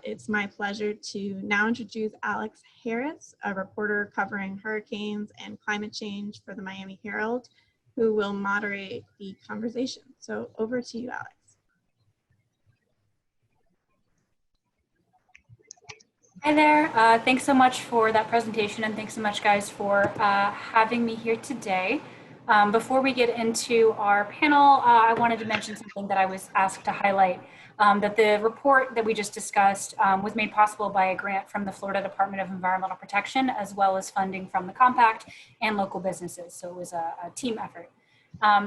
It's my pleasure to now introduce Alex Harris, a reporter covering hurricanes and climate change for the Miami Herald, who will moderate the conversation. So over to you, Alex. Hi there. Thanks so much for that presentation, and thanks so much, guys, for having me here today. Before we get into our panel, I wanted to mention something that I was asked to highlight, that the report that we just discussed was made possible by a grant from the Florida Department of Environmental Protection, as well as funding from the Compact and local businesses. So it was a team effort.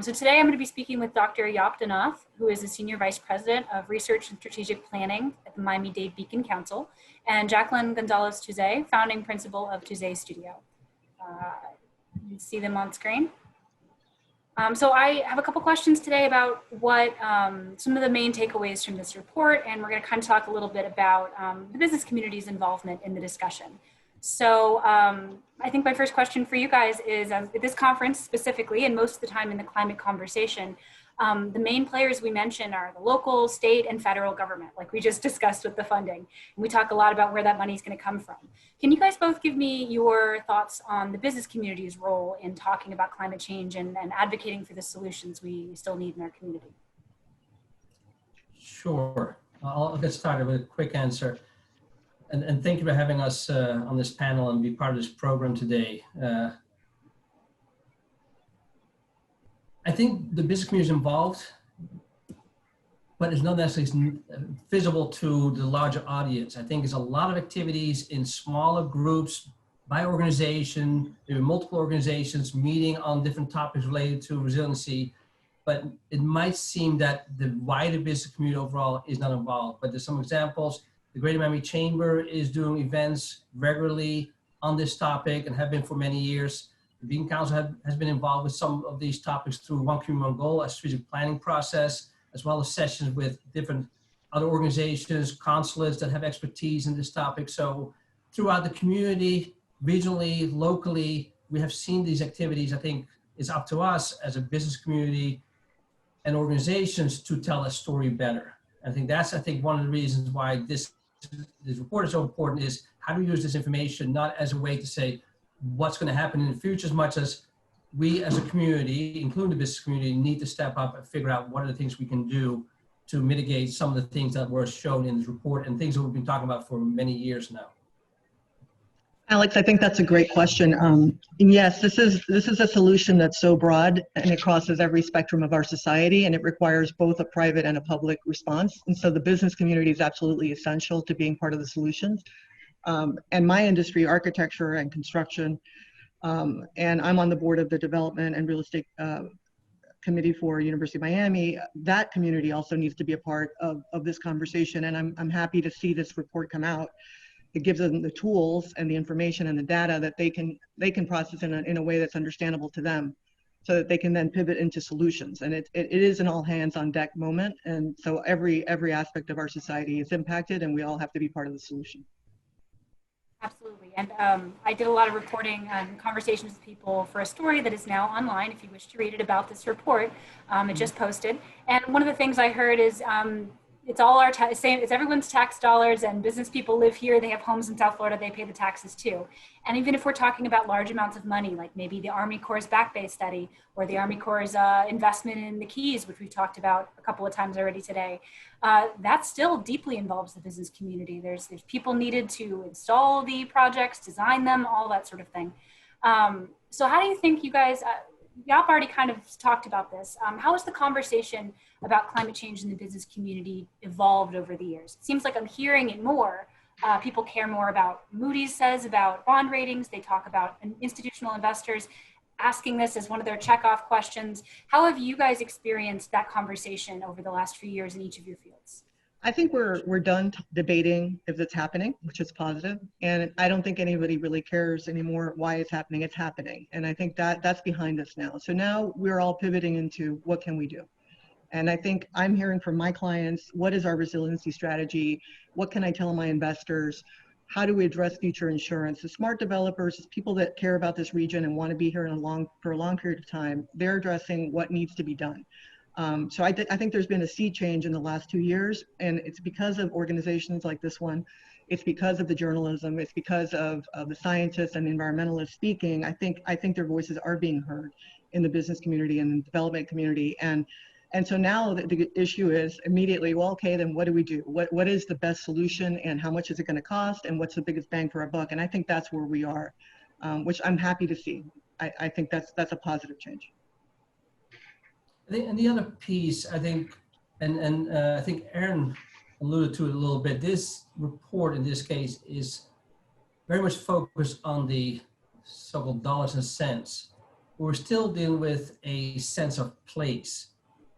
So today I'm going to be speaking with Dr. Yop Danath, who is the Senior Vice President of Research and Strategic Planning at the Miami-Dade Beacon Council, and Jacqueline Gonzalez Touzet, Founding Principal of Touzet Studio. You see them on screen. So I have a couple questions today about what some of the main takeaways from this report, and we're going to kind of talk a little bit about the business community's involvement in the discussion. So I think my first question for you guys is, at this conference specifically, and most of the time in the climate conversation, the main players we mention are the local, state, and federal government, like we just discussed with the funding. And we talk a lot about where that money is going to come from. Can you guys both give me your thoughts on the business community's role in talking about climate change and advocating for the solutions we still need in our community? Sure. I'll get started with a quick answer. And thank you for having us on this panel and be part of this program today. I think the business community is involved, but it's not necessarily visible to the larger audience. I think there's a lot of activities in smaller groups by organization, there are multiple organizations meeting on different topics related to resiliency, but it might seem that the wider business community overall is not involved. But there's some examples. The Greater Miami Chamber is doing events regularly on this topic and have been for many years. The Beacon Council has been involved with some of these topics through One Community, One Goal, a strategic planning process, as well as sessions with different other organizations, consulates that have expertise in this topic. So throughout the community, regionally, locally, we have seen these activities. I think it's up to us as a business community and organizations to tell a story better. I think that's, one of the reasons why this report is so important, is how do we use this information not as a way to say what's going to happen in the future, as much as we as a community, including the business community, need to step up and figure out what are the things we can do to mitigate some of the things that were shown in this report and things that we've been talking about for many years now. Alex, I think that's a great question. And yes, this is a solution that's so broad and it crosses every spectrum of our society, and it requires both a private and a public response. And so the business community is absolutely essential to being part of the solutions. And my industry, architecture and construction, and I'm on the board of the Development and Real Estate Committee for University of Miami. That community also needs to be a part of this conversation, and I'm happy to see this report come out. It gives them the tools and the information and the data that they can process in a way that's understandable to them, so that they can then pivot into solutions. And it is an all hands on deck moment. And so every aspect of our society is impacted, and we all have to be part of the solution. Absolutely. And I did a lot of reporting and conversations with people for a story that is now online, if you wish to read it, about this report. It just posted. And one of the things I heard is it's all our it's everyone's tax dollars, and business people live here. They have homes in South Florida. They pay the taxes too. And even if we're talking about large amounts of money, like maybe the Army Corps' Back Bay study or the Army Corps' investment in the Keys, which we've talked about a couple of times already today, that still deeply involves the business community. There's people needed to install the projects, design them, all that sort of thing. So how do you think you guys, Yop already kind of talked about this. How has the conversation about climate change in the business community evolved over the years? It seems like I'm hearing it more. People care more about, Moody's says, about bond ratings. They talk about institutional investors asking this as one of their checkoff questions. How have you guys experienced that conversation over the last few years in each of your fields? I think we're done debating if it's happening, which is positive. And I don't think anybody really cares anymore why it's happening. It's happening. And I think that's behind us now. So now we're all pivoting into what can we do? And I think I'm hearing from my clients, what is our resiliency strategy? What can I tell my investors? How do we address future insurance? The smart developers, people that care about this region and want to be here for a long period of time, they're addressing what needs to be done. So I think there's been a sea change in the last 2 years, and it's because of organizations like this one. It's because of the journalism. It's because of the scientists and environmentalists speaking. I think their voices are being heard in the business community and the development community. And so now the issue is immediately, well, okay, then what do we do? What is the best solution, and how much is it going to cost, and what's the biggest bang for our buck? And I think that's where we are, which I'm happy to see. I think that's a positive change. And the other piece, I think, and I think Aaron alluded to it a little bit, this report in this case is very much focused on the so-called dollars and cents. We're still dealing with a sense of place.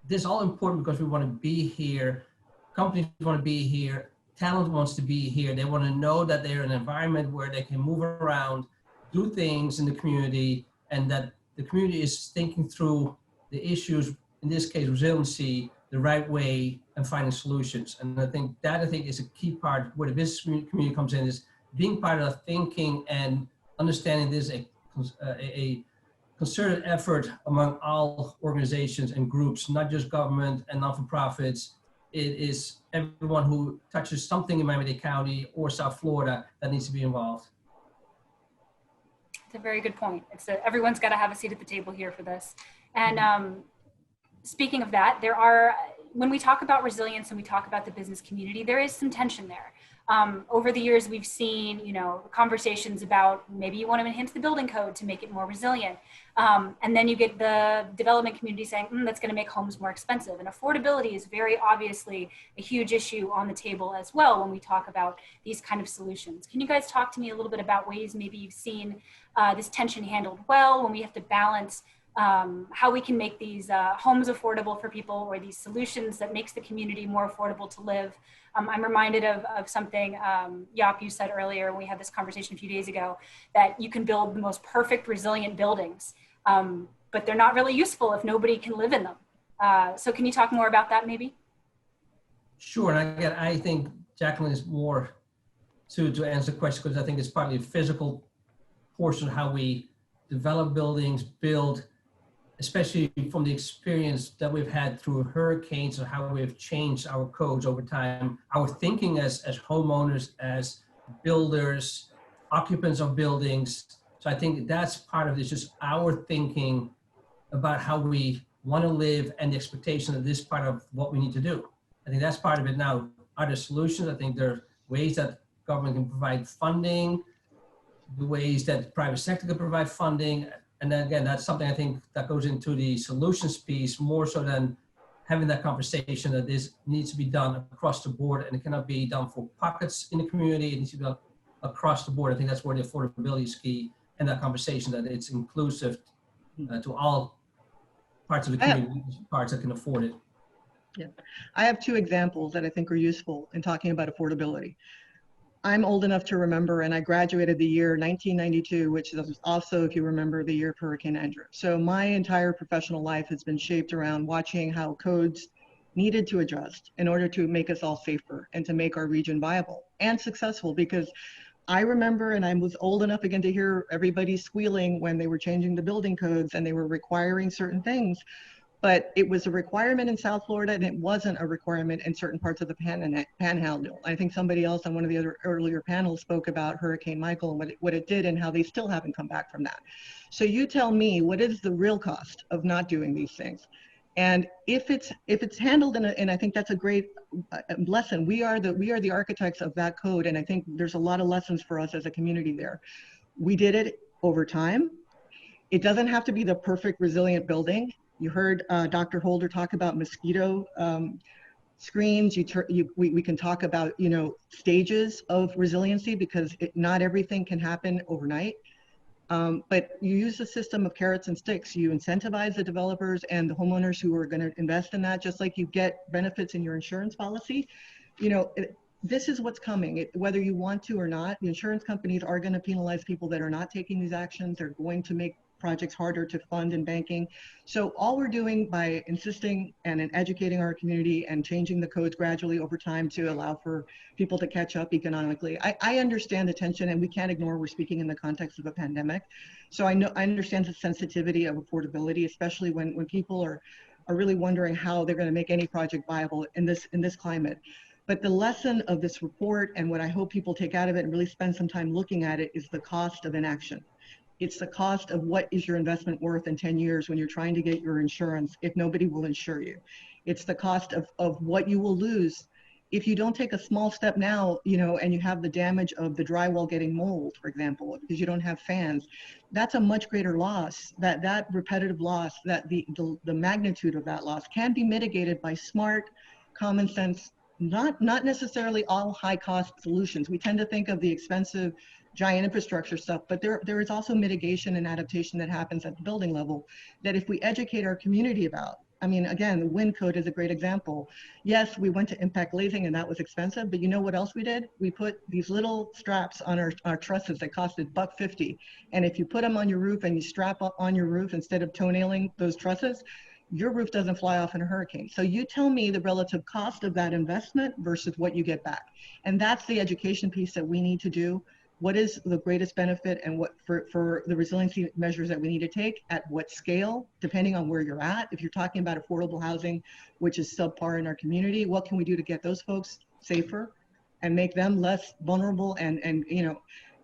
This is all important because we want to be here, companies want to be here, talent wants to be here. They want to know that they're in an environment where they can move around, do things in the community, and that the community is thinking through the issues, in this case, resiliency, the right way, and finding solutions. And I think is a key part where the business community comes in, is being part of thinking and understanding this a concerted effort among all organizations and groups, not just government and non-for-profits. It is everyone who touches something in Miami-Dade County or South Florida that needs to be involved. It's a very good point. Everyone's got to have a seat at the table here for this. And speaking of that, when we talk about resilience and we talk about the business community, there is some tension there. Over the years, we've seen, conversations about maybe you want to enhance the building code to make it more resilient. And then you get the development community saying, that's going to make homes more expensive. And affordability is very obviously a huge issue on the table as well when we talk about these kind of solutions. Can you guys talk to me a little bit about ways maybe you've seen this tension handled well when we have to balance how we can make these homes affordable for people, or these solutions that makes the community more affordable to live? I'm reminded of something, Jaap, you said earlier when we had this conversation a few days ago, that you can build the most perfect resilient buildings, but they're not really useful if nobody can live in them. So can you talk more about that maybe? Sure, and again, I think Jacqueline is more to answer the question, because I think it's partly a physical portion of how we develop buildings, build, especially from the experience that we've had through hurricanes and how we've changed our codes over time, our thinking as homeowners, as builders, occupants of buildings. So I think that's part of this, just our thinking about how we want to live and the expectation of this part of what we need to do. I think that's part of it. Now, are there solutions? I think there are ways that government can provide funding, the ways that the private sector can provide funding. And then again, that's something I think that goes into the solutions piece more so than having that conversation that this needs to be done across the board, and it cannot be done for pockets in the community. It needs to be done across the board. I think that's where the affordability is key, and that conversation that it's inclusive to all parts of the community, parts that can afford it. Yeah, I have two examples that I think are useful in talking about affordability. I'm old enough to remember, and I graduated the year 1992, which is also, if you remember, the year of Hurricane Andrew. So my entire professional life has been shaped around watching how codes needed to adjust in order to make us all safer and to make our region viable and successful. Because I remember, and I was old enough again to hear everybody squealing when they were changing the building codes and they were requiring certain things. But it was a requirement in South Florida, and it wasn't a requirement in certain parts of the panhandle. I think somebody else on one of the other earlier panels spoke about Hurricane Michael and what it did and how they still haven't come back from that. So you tell me, what is the real cost of not doing these things? And if it's handled and I think that's a great lesson. We are the architects of that code, and I think there's a lot of lessons for us as a community there. We did it over time. It doesn't have to be the perfect resilient building. You heard Dr. Holder talk about mosquito screens. We can talk about, stages of resiliency, because not everything can happen overnight. But you use the system of carrots and sticks. You incentivize the developers and the homeowners who are going to invest in that, just like you get benefits in your insurance policy. This is what's coming, whether you want to or not. The insurance companies are going to penalize people that are not taking these actions. They're going to make projects harder to fund in banking. So all we're doing by insisting and in educating our community and changing the codes gradually over time to allow for people to catch up economically. I understand the tension, and we can't ignore we're speaking in the context of a pandemic. So I understand the sensitivity of affordability, especially when people are are really wondering how they're going to make any project viable in this climate. But the lesson of this report, and what I hope people take out of it and really spend some time looking at it, is the cost of inaction. It's the cost of what is your investment worth in 10 years when you're trying to get your insurance if nobody will insure you. It's the cost of what you will lose if you don't take a small step now, you know, and you have the damage of the drywall getting mold, for example, because you don't have fans. That's a much greater loss. That repetitive loss, that the magnitude of that loss can be mitigated by smart, common sense, not necessarily all high cost solutions. We tend to think of the expensive giant infrastructure stuff, but there is also mitigation and adaptation that happens at the building level that if we educate our community about. I mean, again, the wind code is a great example. Yes, we went to impact glazing and that was expensive, but you know what else we did? We put these little straps on our trusses that costed $1.50. And if you put them on your roof and you strap up on your roof instead of toenailing those trusses, your roof doesn't fly off in a hurricane. So you tell me the relative cost of that investment versus what you get back. And that's the education piece that we need to do. What is the greatest benefit, and what for the resiliency measures that we need to take at what scale, depending on where you're at. If you're talking about affordable housing, which is subpar in our community, what can we do to get those folks safer and make them less vulnerable? And you know,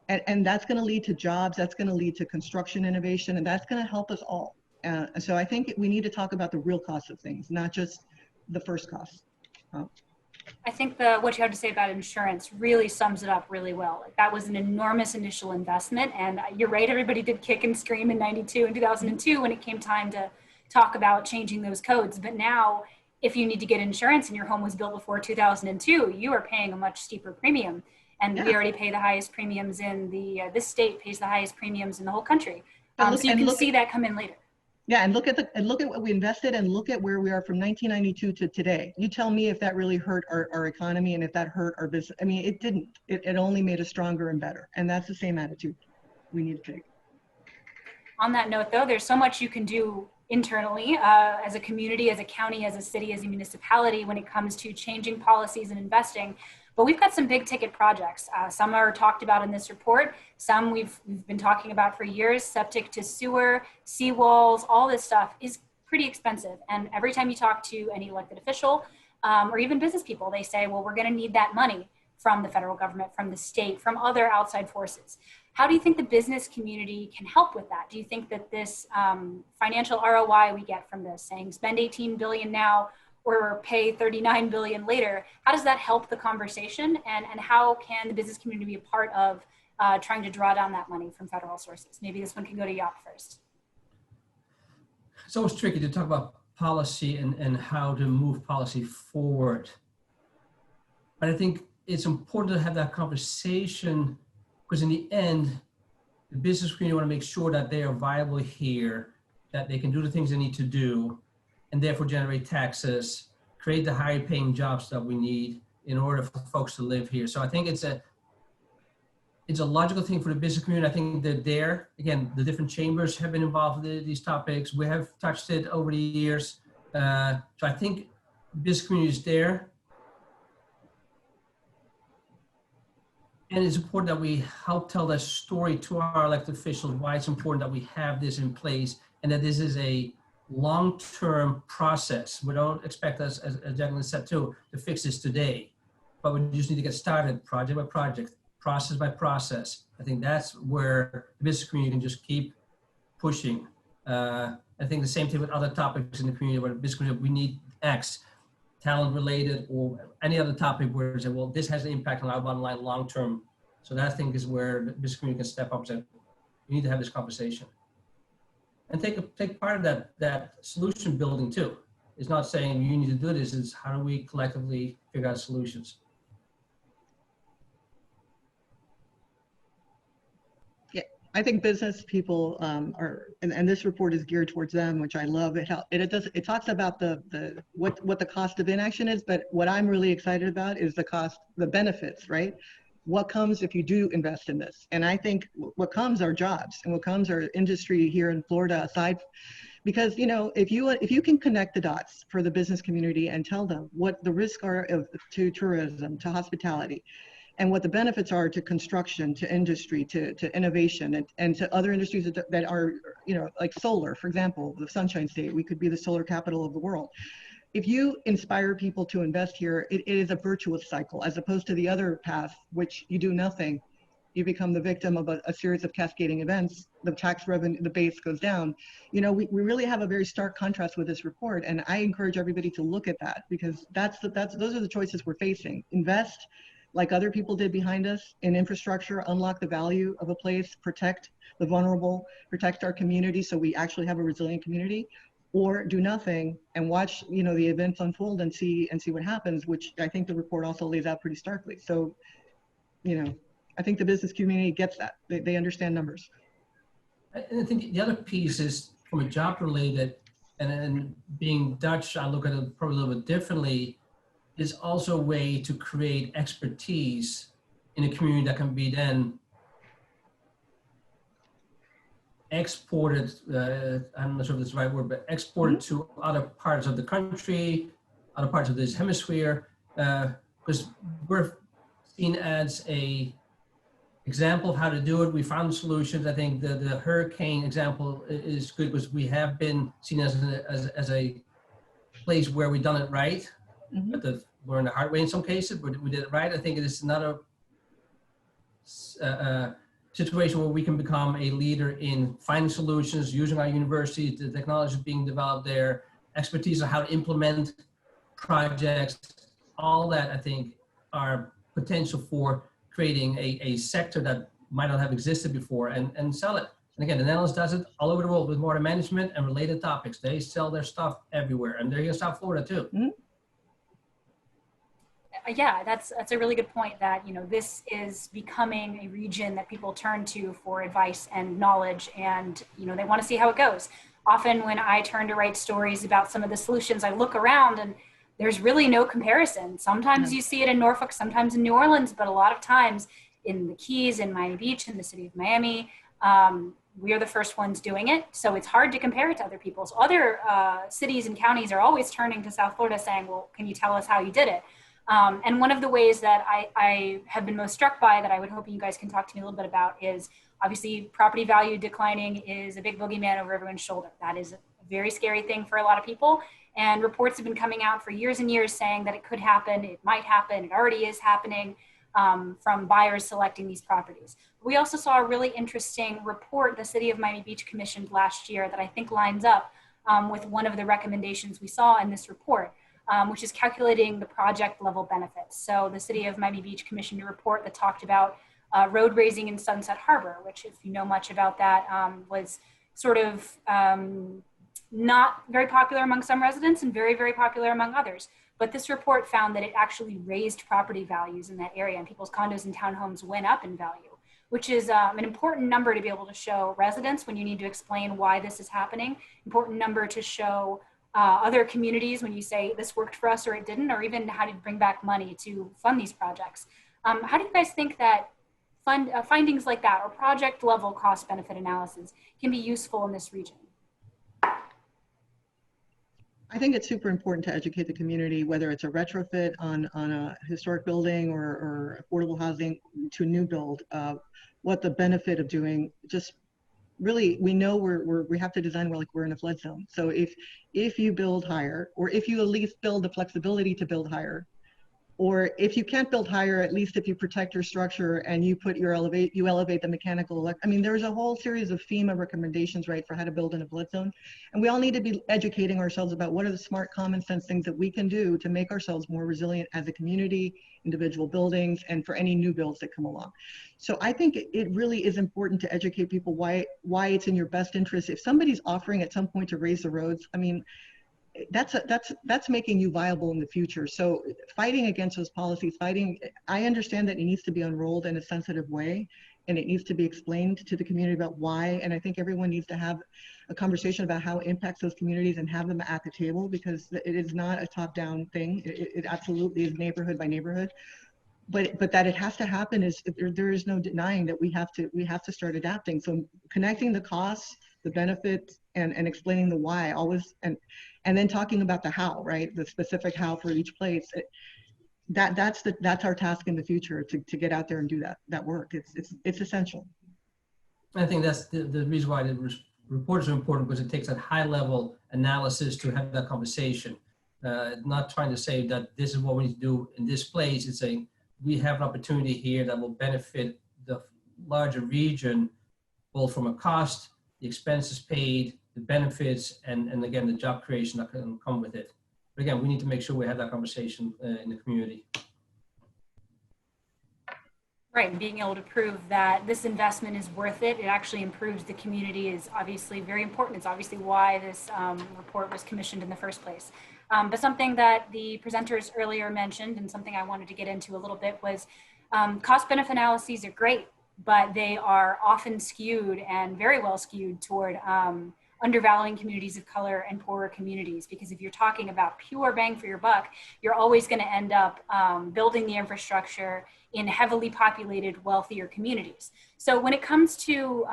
and that's going to lead to jobs, that's going to lead to construction innovation, and that's going to help us all. So I think we need to talk about the real cost of things, not just the first cost. I think what you have to say about insurance really sums it up really well. Like, that was an enormous initial investment, and you're right, everybody did kick and scream in 92 and 2002 when it came time to talk about changing those codes. But now, if you need to get insurance and your home was built before 2002, you are paying a much steeper premium. And we already pay the highest premiums in this state pays the highest premiums in the whole country. So you can see that come in later. Yeah, and look at what we invested, and look at where we are from 1992 to today. You tell me if that really hurt our economy and if that hurt our business. I mean, it didn't. It only made us stronger and better. And that's the same attitude we need to take. On that note, though, there's so much you can do internally as a community, as a county, as a city, as a municipality when it comes to changing policies and investing. But we've got some big ticket projects. Some are talked about in this report. Some we've been talking about for years. Septic to sewer, seawalls, all this stuff is pretty expensive. And every time you talk to any elected official or even business people, they say, well, we're going to need that money from the federal government, from the state, from other outside forces. How do you think the business community can help with that? Do you think that this financial ROI we get from this, saying spend 18 billion now, or pay 39 billion later, how does that help the conversation? And how can the business community be a part of trying to draw down that money from federal sources? Maybe this one can go to Jaap first. It's always tricky to talk about policy and how to move policy forward. But I think it's important to have that conversation, because in the end, the business community want to make sure that they are viable here, that they can do the things they need to do, and therefore generate taxes, create the higher paying jobs that we need in order for folks to live here. So I think it's a logical thing for the business community. I think that there, again, the different chambers have been involved in these topics. We have touched it over the years. So I think the business community is there. And it's important that we help tell that story to our elected officials, why it's important that we have this in place and that this is a long-term process. We don't expect us, as Jacqueline said too, to fix this today, but we just need to get started project by project, process by process. I think that's where the business community can just keep pushing. I think the same thing with other topics in the community where the business community, we need X, talent related or any other topic where say, well, this has an impact on our bottom line long-term. So that I think is where the business community can step up and say, we need to have this conversation. And take part of that solution building too. It's not saying you need to do this, it's how do we collectively figure out solutions. Yeah, I think business people are, and this report is geared towards them, which I love. It talks about what the cost of inaction is, but what I'm really excited about is the benefits, right? What comes if you do invest in this? And I think what comes are jobs, and what comes are industry here in Florida aside, because, you know, if you can connect the dots for the business community and tell them what the risks are to tourism, to hospitality, and what the benefits are to construction, to industry, to innovation, and to other industries that are, you know, like solar, for example, the Sunshine State, we could be the solar capital of the world. If you inspire people to invest here, it is a virtuous cycle, as opposed to the other path, which you do nothing. You become the victim of a series of cascading events. The tax revenue, the base goes down. You know, we really have a very stark contrast with this report, and I encourage everybody to look at that, because those are the choices we're facing. Invest, like other people did behind us, in infrastructure, unlock the value of a place, protect the vulnerable, protect our community so we actually have a resilient community, or do nothing and watch, you know, the events unfold and see what happens, which I think the report also lays out pretty starkly. So, you know, I think the business community gets that. They understand numbers. And I think the other piece is from a job related, and being Dutch, I look at it probably a little bit differently, is also a way to create expertise in a community that can be then exported, I'm not sure if that's the right word, but exported to other parts of the country, other parts of this hemisphere, because we're seen as a example of how to do it. We found solutions. I think the hurricane example is good because we have been seen as a place where we've done it right. But we're in the hard way in some cases, but we did it right. I think it is another situation where we can become a leader in finding solutions, using our universities, the technology being developed there, expertise on how to implement projects, all that I think are potential for creating a sector that might not have existed before and sell it. And again, the Netherlands does it all over the world with water management and related topics. They sell their stuff everywhere, and they're here in South Florida too. Yeah, that's a really good point, that, you know, this is becoming a region that people turn to for advice and knowledge, and, you know, they want to see how it goes. Often when I turn to write stories about some of the solutions, I look around and there's really no comparison. Sometimes you see it in Norfolk, sometimes in New Orleans, but a lot of times in the Keys, in Miami Beach, in the city of Miami, we are the first ones doing it. So it's hard to compare it to other people. So other cities and counties are always turning to South Florida saying, well, can you tell us how you did it? And one of the ways that I have been most struck by, that I would hope you guys can talk to me a little bit about, is obviously property value declining is a big boogeyman over everyone's shoulder. That is a very scary thing for a lot of people. And reports have been coming out for years and years saying that it could happen, it might happen, it already is happening, from buyers selecting these properties. We also saw a really interesting report the City of Miami Beach commissioned last year that I think lines up with one of the recommendations we saw in this report. Which is calculating the project level benefits. So the City of Miami Beach commissioned a report that talked about road raising in Sunset Harbor, which, if you know much about that, was sort of not very popular among some residents and very, very popular among others. But this report found that it actually raised property values in that area, and people's condos and townhomes went up in value, which is an important number to be able to show residents when you need to explain why this is happening, important number to show other communities when you say this worked for us or it didn't, or even how to bring back money to fund these projects. How do you guys think that findings like that, or project level cost benefit analysis, can be useful in this region? I think it's super important to educate the community, whether it's a retrofit on a historic building or affordable housing to new build, what the benefit of doing. Just really, we know we have to design like we're in a flood zone. So if you build higher, or if you at least build the flexibility to build higher, or if you can't build higher, at least if you protect your structure and you put your elevate the mechanical. I mean, there's a whole series of FEMA recommendations, right, for how to build in a flood zone. And we all need to be educating ourselves about what are the smart, common sense things that we can do to make ourselves more resilient as a community, individual buildings, and for any new builds that come along. So I think it really is important to educate people why it's in your best interest. If somebody's offering at some point to raise the roads, I mean, that's making you viable in the future. So fighting against those policies, I understand that it needs to be unrolled in a sensitive way, and it needs to be explained to the community about why. And I think everyone needs to have a conversation about how it impacts those communities and have them at the table, because it is not a top-down thing. It absolutely is neighborhood by neighborhood. But that it has to happen is, there is no denying that we have to start adapting. So connecting the costs, the benefits, and explaining the why always, and then talking about the how, right? The specific how for each place. that's our task in the future, to get out there and do that work. It's essential. I think that's the reason why the reports are important, because it takes that high level analysis to have that conversation. Not trying to say that this is what we need to do in this place. It's saying we have an opportunity here that will benefit the larger region, both from a cost, the expenses paid, the benefits, and again, the job creation that can come with it. But again, we need to make sure we have that conversation in the community. Right, and being able to prove that this investment is worth it, it actually improves the community, is obviously very important. It's obviously why this report was commissioned in the first place. But something that the presenters earlier mentioned, and something I wanted to get into a little bit, was cost-benefit analyses are great, but they are often skewed, and very well skewed, toward undervaluing communities of color and poorer communities. Because if you're talking about pure bang for your buck, you're always going to end up building the infrastructure in heavily populated, wealthier communities. So when it comes to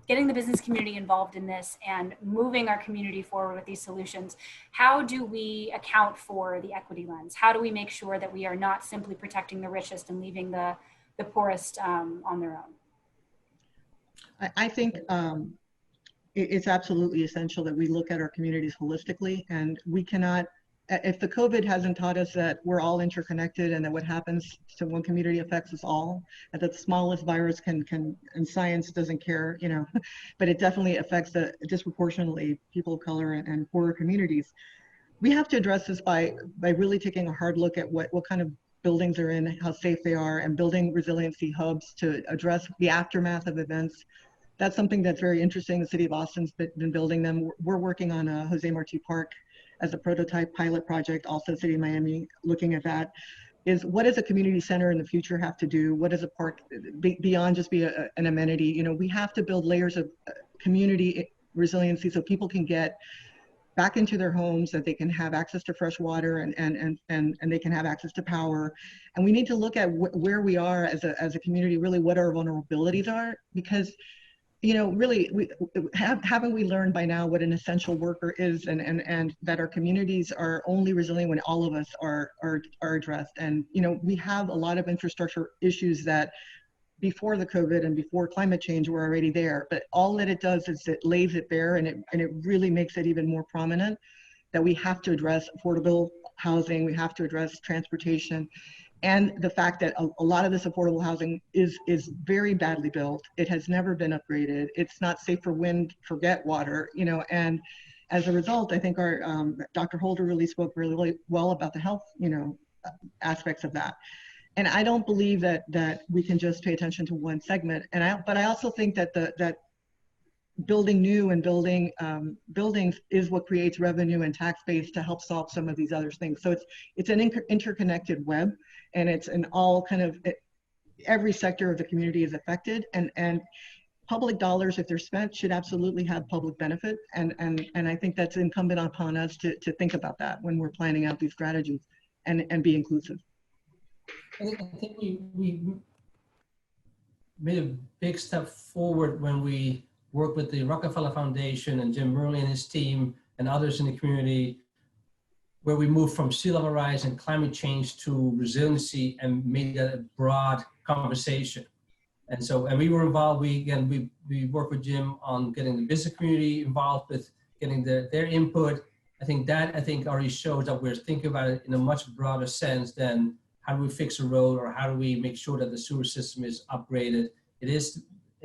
getting the business community involved in this and moving our community forward with these solutions, how do we account for the equity lens? How do we make sure that we are not simply protecting the richest and leaving the poorest on their own? I think it's absolutely essential that we look at our communities holistically, and we cannot, if the COVID hasn't taught us that we're all interconnected and that what happens to one community affects us all, and that the smallest virus can, and science doesn't care, you know, but it definitely affects disproportionately people of color and poorer communities. We have to address this by really taking a hard look at what kind of buildings are in, how safe they are, and building resiliency hubs to address the aftermath of events. That's something that's very interesting. The city of Austin's been building them. We're working on a Jose Marti Park as a prototype pilot project, also City of Miami looking at that. Is what does a community center in the future have to do? What does a park, beyond just be an amenity? You know, we have to build layers of community resiliency so people can get back into their homes, that they can have access to fresh water and they can have access to power. And we need to look at where we are as a community, really what our vulnerabilities are, because, you know, really, haven't we learned by now what an essential worker is, and that our communities are only resilient when all of us are addressed. And, you know, we have a lot of infrastructure issues that before the COVID and before climate change were already there, but all that it does is it lays it bare, and it really makes it even more prominent that we have to address affordable housing, we have to address transportation, and the fact that a lot of this affordable housing is very badly built. It has never been upgraded. It's not safe for wind, forget water, you know, and as a result, I think our Dr. Holder really spoke really well about the health, you know, aspects of that. And I don't believe that we can just pay attention to one segment. But I also think that that building new and building buildings is what creates revenue and tax base to help solve some of these other things. So it's an interconnected web, and it's an all kind of, every sector of the community is affected, and public dollars, if they're spent, should absolutely have public benefit. And I think that's incumbent upon us to think about that when we're planning out these strategies and be inclusive. I think we made a big step forward when we worked with the Rockefeller Foundation and Jim Murley and his team and others in the community, where we moved from sea level rise and climate change to resiliency and made that a broad conversation. And so, and we were involved, we worked with Jim on getting the business community involved with getting their input. I think already shows that we're thinking about it in a much broader sense than how do we fix a road, or how do we make sure that the sewer system is upgraded. It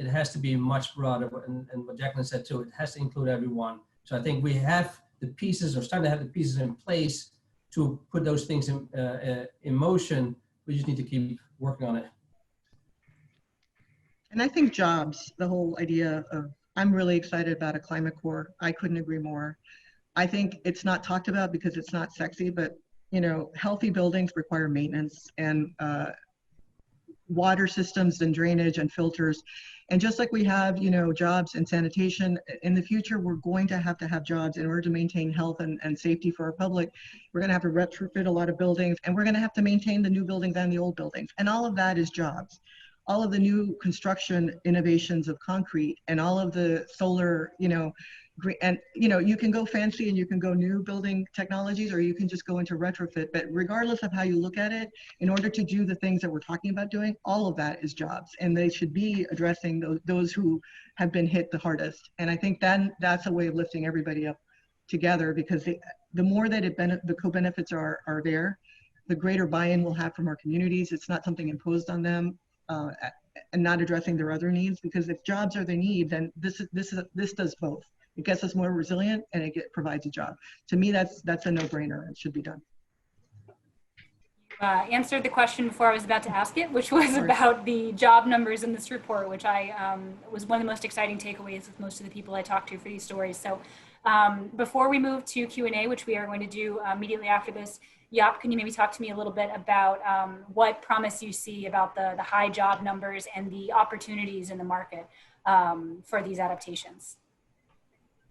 has to be much broader, and what Jacqueline said too, it has to include everyone. So I think we have the pieces, or starting to have the pieces in place to put those things in motion. We just need to keep working on it. And I think jobs, the whole idea of, I'm really excited about a climate corps. I couldn't agree more. I think it's not talked about because it's not sexy, but you know, healthy buildings require maintenance, and water systems and drainage and filters. And just like we have, you know, jobs in sanitation, in the future, we're going to have jobs in order to maintain health and safety for our public. We're going to have to retrofit a lot of buildings, and we're going to have to maintain the new buildings and the old buildings. And all of that is jobs. All of the new construction innovations of concrete and all of the solar, you know, And you can go fancy and you can go new building technologies, or you can just go into retrofit. But regardless of how you look at it, in order to do the things that we're talking about doing, all of that is jobs, and they should be addressing those who have been hit the hardest. And I think then that's a way of lifting everybody up together, because the more that the co-benefits are there, the greater buy-in we'll have from our communities. It's not something imposed on them, and not addressing their other needs, because if jobs are the need, then this does both. It gets us more resilient, and it provides a job. To me, that's a no-brainer. It should be done. Answered the question before I was about to ask it, which was about the job numbers in this report, which was one of the most exciting takeaways with most of the people I talked to for these stories. So before we move to Q&A, which we are going to do immediately after this, Jaap, can you maybe talk to me a little bit about what promise you see about the high job numbers and the opportunities in the market for these adaptations?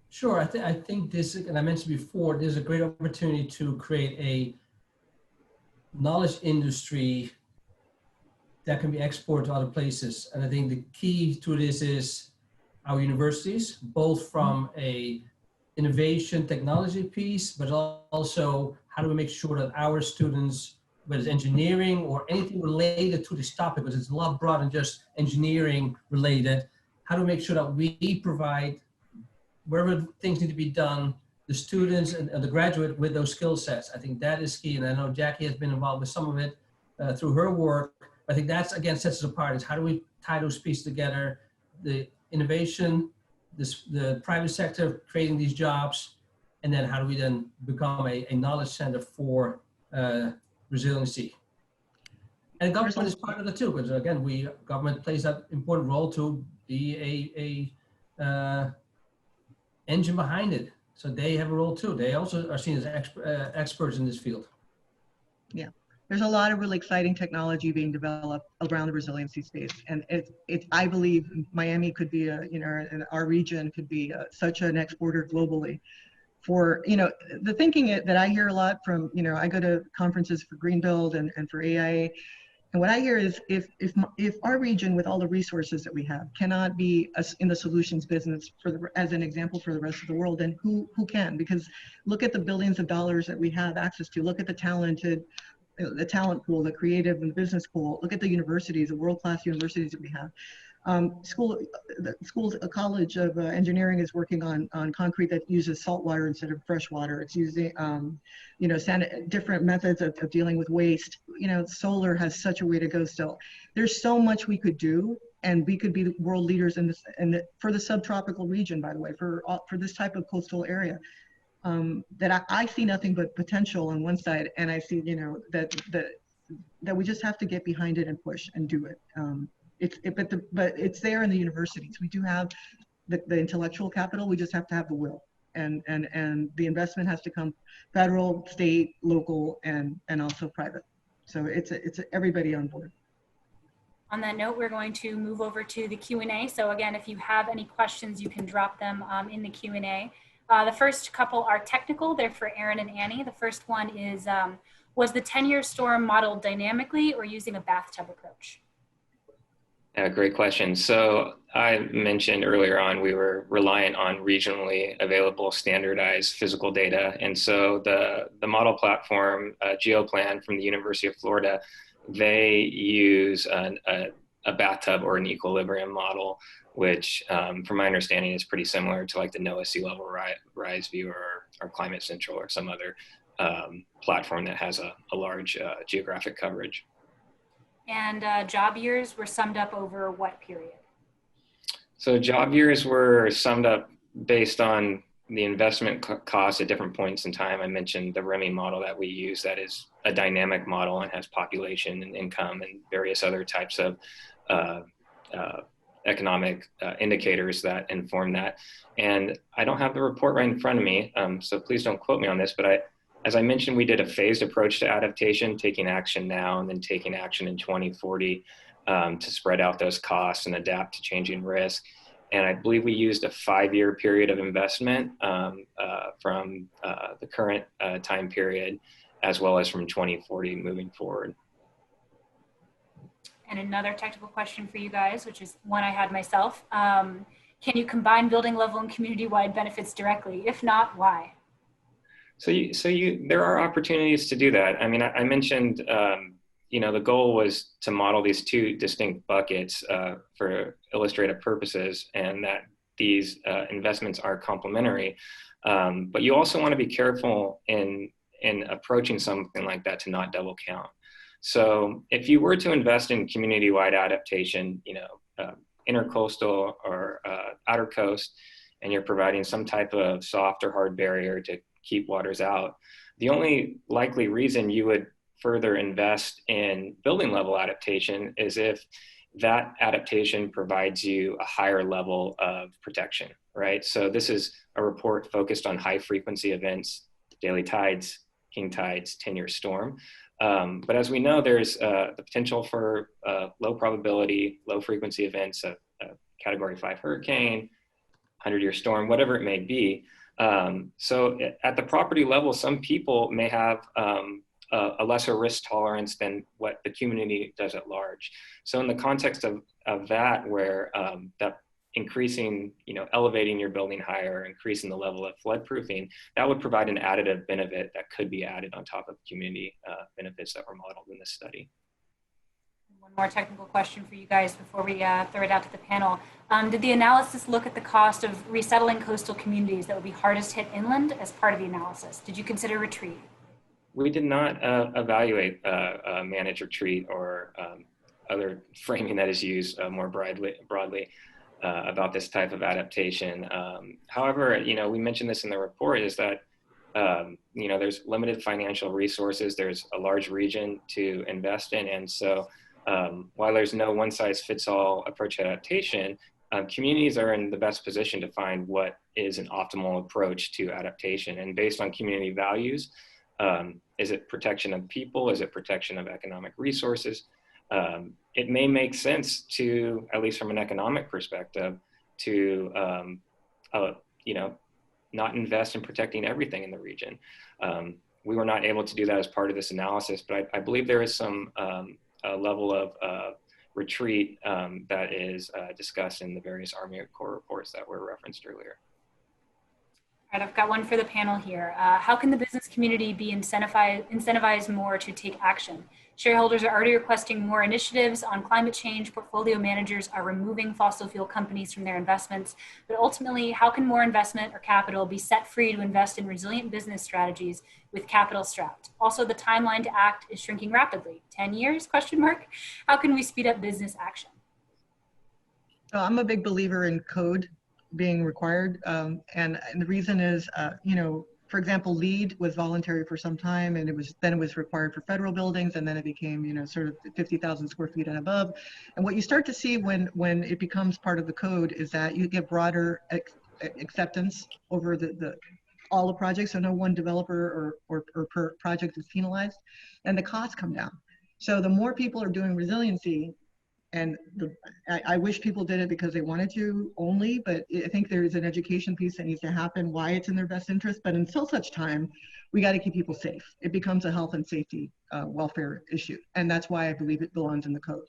Sure, I think this, and I mentioned before, there's a great opportunity to create a knowledge industry that can be exported to other places. And I think the key to this is our universities, both from a innovation technology piece, but also how do we make sure that our students, whether it's engineering or anything related to this topic, because it's a lot broader than just engineering related, how do we make sure that we provide wherever things need to be done, the students and the graduate with those skill sets. I think that is key. And I know Jackie has been involved with some of it through her work. I think that's, again, sets us apart, is how do we tie those pieces together, the innovation, the private sector creating these jobs, and then how do we then become a knowledge center for resiliency. And government is part of it too, because again, government plays that important role to be a engine behind it. So they have a role too. They also are seen as experts in this field. Yeah. There's a lot of really exciting technology being developed around the resiliency space. And I believe Miami could be and our region could be such an exporter globally for, the thinking that I hear a lot from, I go to conferences for Greenbuild and for AIA. And what I hear is if our region, with all the resources that we have, cannot be in the solutions business as an example for the rest of the world, then who can? Because look at the billions of dollars that we have access to. Look at the talent pool, the creative and business pool. Look at the universities, the world-class universities that we have. A college of engineering is working on concrete that uses salt water instead of fresh water. It's using, different methods of dealing with waste. Solar has such a way to go still. There's so much we could do, and we could be the world leaders in this, for the subtropical region, by the way, for this type of coastal area. That I see nothing but potential on one side, and I see, that we just have to get behind it and push and do it. But it's there in the universities. We do have the intellectual capital. We just have to have the will, and the investment has to come federal, state, local, and also private. So it's everybody on board. On that note, we're going to move over to the Q&A. So again, if you have any questions, you can drop them in the Q&A. The first couple are technical. They're for Aaron and Annie. The first one is, was the 10-year storm modeled dynamically or using a bathtub approach? Great question. So I mentioned earlier on, we were reliant on regionally available standardized physical data. And so the model platform, GeoPlan from the University of Florida, they use a bathtub or an equilibrium model, which from my understanding is pretty similar to like the NOAA Sea Level Rise View or Climate Central or some other platform that has a large geographic coverage. And job years were summed up over what period? So job years were summed up based on the investment costs at different points in time. I mentioned the REMI model that we use, that is a dynamic model and has population and income and various other types of economic indicators that inform that. And I don't have the report right in front of me, so please don't quote me on this, but as I mentioned, we did a phased approach to adaptation, taking action now and then taking action in 2040 to spread out those costs and adapt to changing risk. And I believe we used a 5-year period of investment from the current time period, as well as from 2040 moving forward. And another technical question for you guys, which is one I had myself. Can Can you combine building level and community-wide benefits directly? If not, why? There are opportunities to do that. I mean, I mentioned, the goal was to model these two distinct buckets for illustrative purposes, and that these investments are complementary. But you also want to be careful in approaching something like that to not double count. So if you were to invest in community-wide adaptation, intercoastal or outer coast, and you're providing some type of soft or hard barrier to keep waters out, the only likely reason you would further invest in building level adaptation is if that adaptation provides you a higher level of protection, right? So this is a report focused on high frequency events, daily tides, king tides, 10-year storm. But as we know, there's the potential for low probability, low frequency events, a category 5 hurricane, 100-year storm, whatever it may be. So at the property level, some people may have a lesser risk tolerance than what the community does at large. So in the context of that, where that increasing, elevating your building higher, increasing the level of flood proofing, that would provide an additive benefit that could be added on top of community benefits that were modeled in this study. One more technical question for you guys before we throw it out to the panel. Did the analysis look at the cost of resettling coastal communities that would be hardest hit inland as part of the analysis? Did you consider retreat? We did not evaluate managed retreat or other framing that is used more broadly about this type of adaptation. However, we mentioned this in the report, is that there's limited financial resources, there's a large region to invest in, and so while there's no one-size-fits-all approach to adaptation, communities are in the best position to find what is an optimal approach to adaptation. And based on community values, is it protection of people? Is it protection of economic resources? It may make sense to, at least from an economic perspective, to not invest in protecting everything in the region. We were not able to do that as part of this analysis, but I believe there is some level of retreat that is discussed in the various Army Corps reports that were referenced earlier. All right, I've got one for the panel here. How can the business community be incentivized more to take action? Shareholders are already requesting more initiatives on climate change. Portfolio managers are removing fossil fuel companies from their investments. But ultimately, how can more investment or capital be set free to invest in resilient business strategies with capital strapped? Also, the timeline to act is shrinking rapidly. 10 years, question mark? How can we speed up business action? So I'm a big believer in code being required. And the reason is, for example, LEED was voluntary for some time, and it was required for federal buildings, and then it became, sort of 50,000 square feet and above. And what you start to see when it becomes part of the code is that you get broader acceptance over all the projects, so no one developer or per project is penalized, and the costs come down. So the more people are doing resiliency, and I wish people did it because they wanted to only, but I think there is an education piece that needs to happen, why it's in their best interest. But until such time, we got to keep people safe. It becomes a health and safety welfare issue. And that's why I believe it belongs in the code.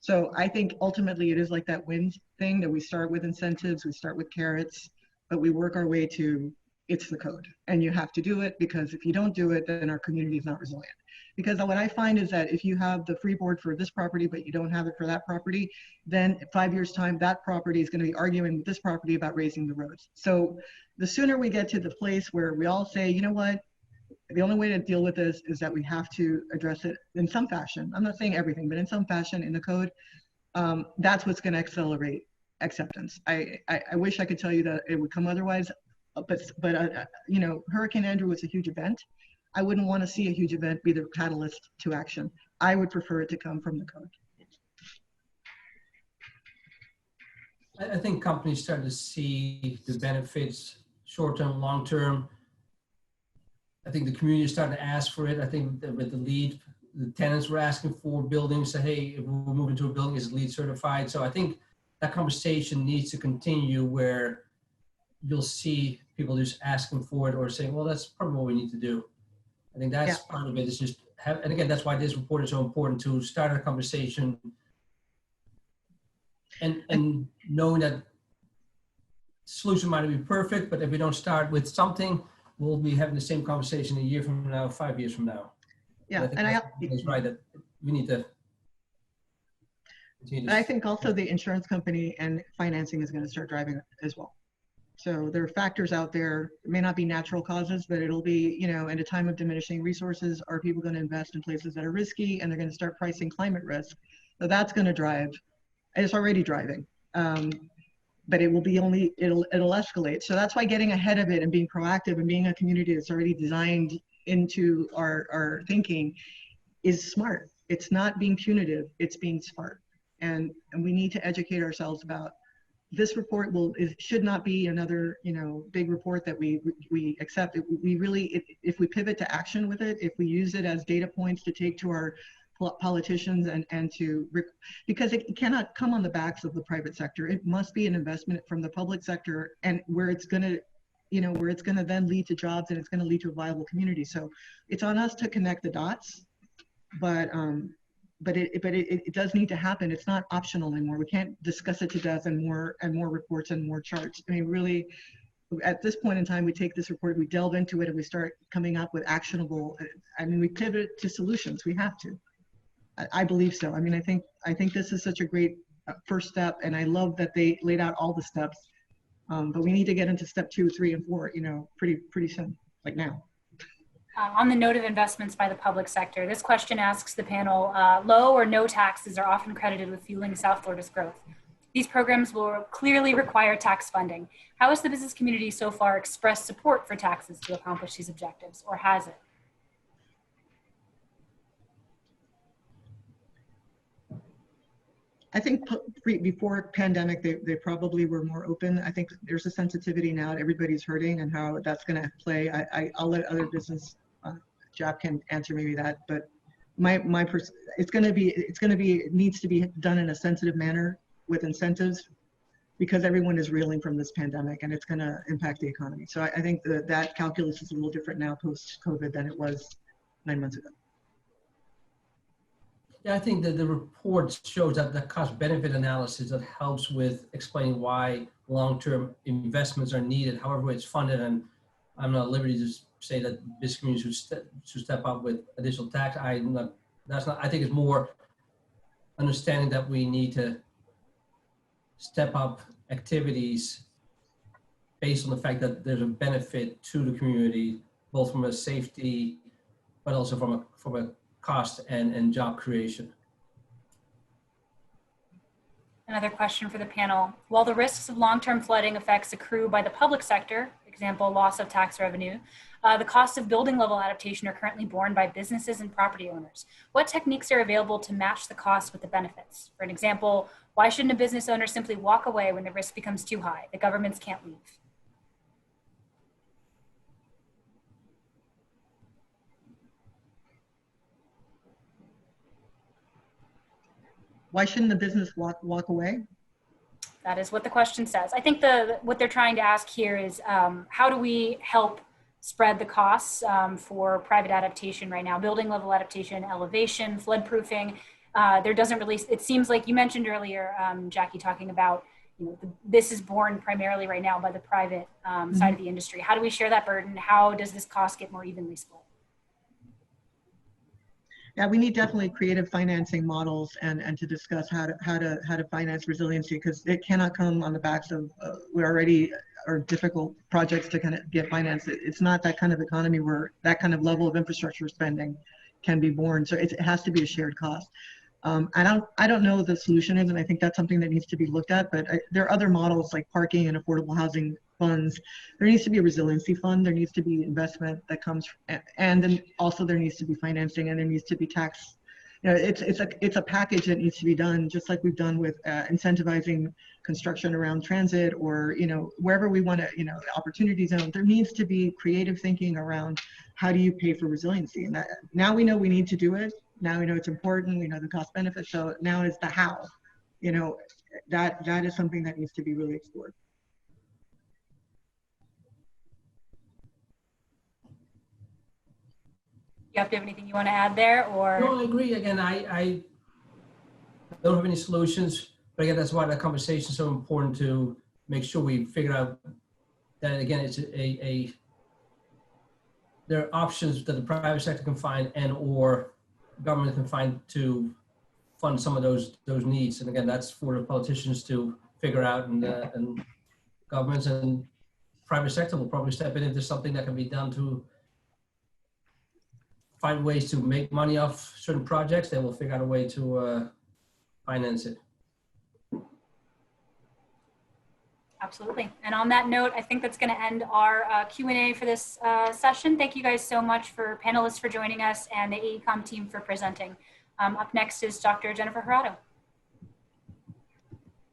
So I think ultimately it is like that WINS thing, that we start with incentives, we start with carrots, but we work our way to, it's the code. And you have to do it, because if you don't do it, then our community is not resilient. Because what I find is that if you have the freeboard for this property, but you don't have it for that property, then in 5 years' time, that property is going to be arguing with this property about raising the roads. So the sooner we get to the place where we all say, you know what, the only way to deal with this is that we have to address it in some fashion. I'm not saying everything, but in some fashion in the code, that's what's going to accelerate acceptance. I wish I could tell you that it would come otherwise, but Hurricane Andrew was a huge event. I wouldn't want to see a huge event be the catalyst to action. I would prefer it to come from the code. I think companies start to see the benefits, short-term, long-term. I think the community is starting to ask for it. I think that with the LEED, the tenants were asking for buildings, say, hey, if we're moving to a building, is LEED certified? So I think that conversation needs to continue, where you'll see people just asking for it or saying, well, that's probably what we need to do. I think that's part of it, is just and again, that's why this report is so important, to start a conversation and knowing that solution might be perfect, but if we don't start with something, we'll be having the same conversation a year from now, 5 years from now. Yeah, And I think that's right, that we need to continue and to. I think also the insurance company and financing is going to start driving it as well. So there are factors out there. It may not be natural causes, but it'll be, you know, in a time of diminishing resources, are people going to invest in places that are risky, and they're going to start pricing climate risk. So that's going to drive, and it's already driving. But it will be only, it'll escalate. So that's why getting ahead of it and being proactive and being a community that's already designed into our thinking is smart. It's not being punitive, it's being smart. And we need to educate ourselves about this report. It should not be another, you know, big report that we accept. We really, if we pivot to action with it, if we use it as data points to take to our politicians and to, because it cannot come on the backs of the private sector. It must be an investment from the public sector, and where it's going to, you know, where it's going to then lead to jobs, and it's going to lead to a viable community. So it's on us to connect the dots, but it does need to happen. It's not optional anymore. We can't discuss it to death and more reports and more charts. I mean, really, at this point in time, we take this report, we delve into it, and we start coming up with actionable. I mean, we pivot to solutions. We have to. I believe so. I mean, I think this is such a great first step, and I love that they laid out all the steps. But we need to get into step 2, 3, and 4, you know, pretty soon, like now. On the note of investments by the public sector, this question asks the panel, low or no taxes are often credited with fueling South Florida's growth. These programs will clearly require tax funding. How has the business community so far expressed support for taxes to accomplish these objectives, or has it? I think before pandemic, they probably were more open. I think there's a sensitivity now. Everybody's hurting, and how that's going to play. I'll let other business, Jack can answer maybe that. But it's going to be, it needs to be done in a sensitive manner with incentives, because everyone is reeling from this pandemic, and it's going to impact the economy. So I think that calculus is a little different now post-COVID than it was 9 months ago. Yeah, I think that the report shows that the cost-benefit analysis that helps with explaining why long-term investments are needed, however it's funded. And I'm not at liberty to say that business communities should step up with additional tax. I think it's more understanding that we need to step up activities based on the fact that there's a benefit to the community, both from a safety, but also from a cost and job creation. Another question for the panel. While the risks of long-term flooding effects accrue by the public sector, example, loss of tax revenue, the cost of building level adaptation are currently borne by businesses and property owners. What techniques are available to match the costs with the benefits? For an example, why shouldn't a business owner simply walk away when the risk becomes too high? The governments can't leave. Why shouldn't the business walk away? That is what the question says. I think what they're trying to ask here is how do we help spread the costs for private adaptation right now, building level adaptation, elevation, flood proofing. There doesn't really, it seems like you mentioned earlier, Jackie, talking about, you know, this is borne primarily right now by the private side of the industry. How do we share that burden? How does this cost get more evenly split? Yeah, we need definitely creative financing models and to discuss how to finance resiliency, because it cannot come on the backs of we already are difficult projects to kind of get financed. It's not that kind of economy where that kind of level of infrastructure spending can be borne. So it has to be a shared cost. I don't know what the solution is, and I think that's something that needs to be looked at. But there are other models like parking and affordable housing funds. There needs to be a resiliency fund. There needs to be investment that comes, and then also there needs to be financing, and there needs to be tax. You know, it's a package that needs to be done, just like we've done with incentivizing construction around transit, or, you know, wherever we want to, you know, opportunity zone. There needs to be creative thinking around how do you pay for resiliency, and that, now we know we need to do it. Now we know it's important. We know the cost benefit. So now is the how. You know, that is something that needs to be really explored. You have anything you want to add there, or? No, I agree. Again, I don't have any solutions, but again, that's why the conversation is so important to make sure we figure out that, again, it's there are options that the private sector can find and or government can find to fund some of those needs. And again, that's for the politicians to figure out, and governments and private sector will probably step in if there's something that can be done to find ways to make money off certain projects. They will figure out a way to finance it. Absolutely. And on that note, I think that's going to end our Q&A for this session. Thank you guys so much for panelists for joining us and the AECOM team for presenting. Up next is Dr. Jennifer Herrado.